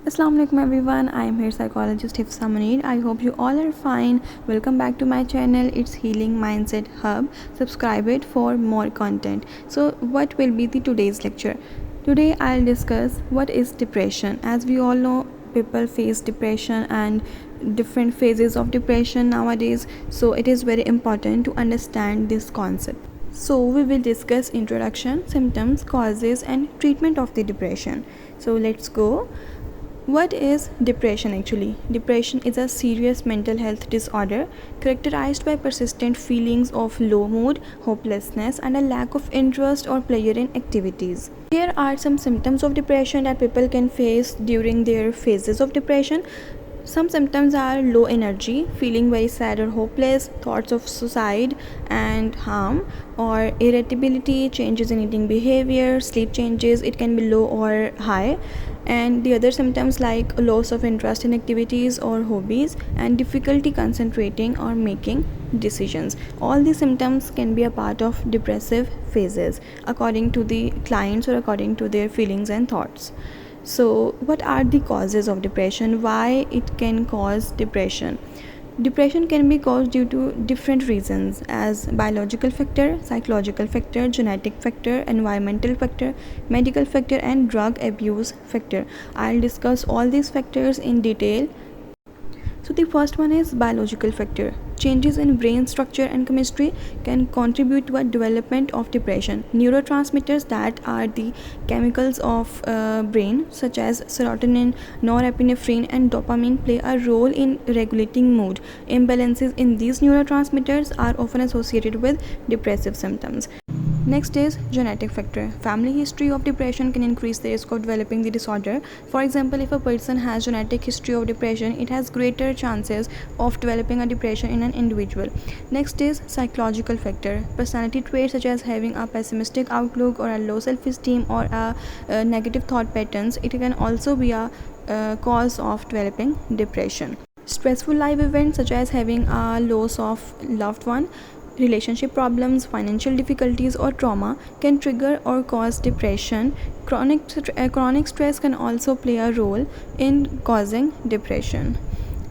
Assalamu alaikum everyone, I am here psychologist Hifsa Munir. I hope you all are fine. Welcome back to my channel. It's Healing Mindset Hub. Subscribe it for more content. So what will be the today's lecture? Today I'll discuss what is depression. As we all know, people face depression and different phases of depression nowadays, so it is very important to understand this concept. So we will discuss introduction, symptoms, causes and treatment of the depression. So let's go. What is depression actually? Depression is a serious mental health disorder characterized by persistent feelings of low mood, hopelessness, and a lack of interest or pleasure in activities. Here are some symptoms of depression that people can face during their phases of depression. Some symptoms are low energy, feeling very sad or hopeless, thoughts of suicide and harm, or irritability, changes in eating behavior, sleep changes, it can be low or high. And the other symptoms like loss of interest in activities or hobbies and difficulty concentrating or making decisions. All these symptoms can be a part of depressive phases according to the clients or according to their feelings and thoughts. So what are the causes of depression? Why it can cause depression? Depression can be caused due to different reasons as biological factor, psychological factor, genetic factor, environmental factor, medical factor and drug abuse factor. I'll discuss all these factors in detail. So the first one is biological factor. Changes in brain structure and chemistry can contribute to a development of depression. Neurotransmitters that are the chemicals of brain such as serotonin, norepinephrine and dopamine play a role in regulating mood. Imbalances in these neurotransmitters are often associated with depressive symptoms. Next is genetic factor. Family history of depression can increase the risk of developing the disorder. For example, if a person has genetic history of depression, it has greater chances of developing a depression in an individual. Next is psychological factor. Personality traits such as having a pessimistic outlook or a low self-esteem or a negative thought patterns, it can also be a cause of developing depression. Stressful life events such as having a loss of loved one, relationship problems, financial difficulties or trauma can trigger or cause depression. Chronic stress can also play a role in causing depression.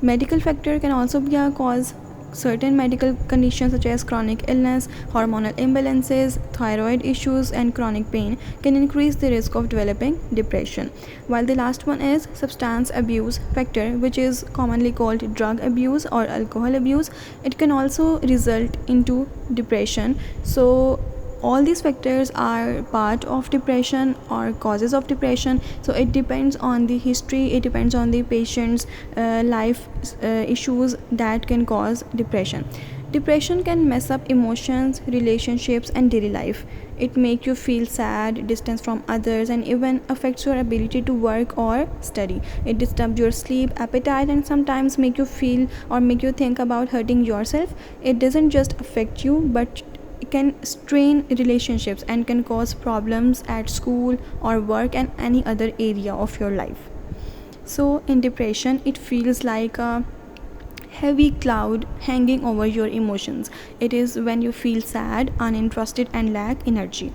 Medical factor can also be a cause. Certain medical conditions such as chronic illness, hormonal imbalances, thyroid issues and chronic pain can increase the risk of developing depression. While the last one is substance abuse factor, which is commonly called drug abuse or alcohol abuse, it can also result into depression. So all these factors are part of depression or causes of depression, so it depends on the history, it depends on the patient's life issues that can cause depression. Depression can mess up emotions, relationships and daily life. It make you feel sad, distance from others and even affects your ability to work or study. It disturbs your sleep, appetite and sometimes make you feel or make you think about hurting yourself. It doesn't just affect you but it can strain relationships and can cause problems at school or work and any other area of your life. So in depression, it feels like a heavy cloud hanging over your emotions. It is when you feel sad, uninterested and lack energy.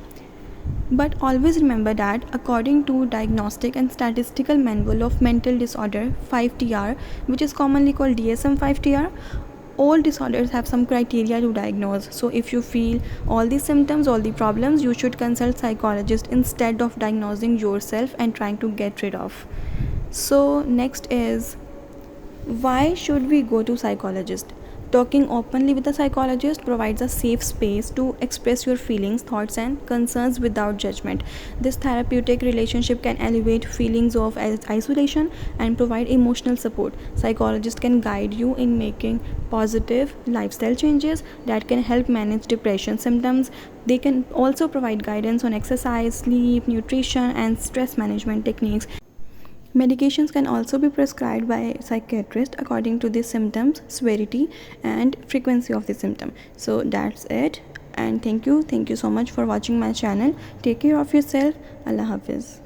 But always remember that according to Diagnostic and Statistical Manual of Mental Disorder 5TR, which is commonly called DSM 5TR, all disorders have some criteria to diagnose. So if you feel all these symptoms, all the problems, you should consult psychologist instead of diagnosing yourself and trying to get rid of. So next is, why should we go to psychologist? Talking openly with a psychologist provides a safe space to express your feelings, thoughts and concerns without judgment. This therapeutic relationship can alleviate feelings of isolation and provide emotional support. Psychologists can guide you in making positive lifestyle changes that can help manage depression symptoms. They can also provide guidance on exercise, sleep, nutrition and stress management techniques. Medications can also be prescribed by psychiatrists according to the symptoms, severity and frequency of the symptom. So that's it, and thank you so much for watching my channel. Take care of yourself. Allah Hafiz.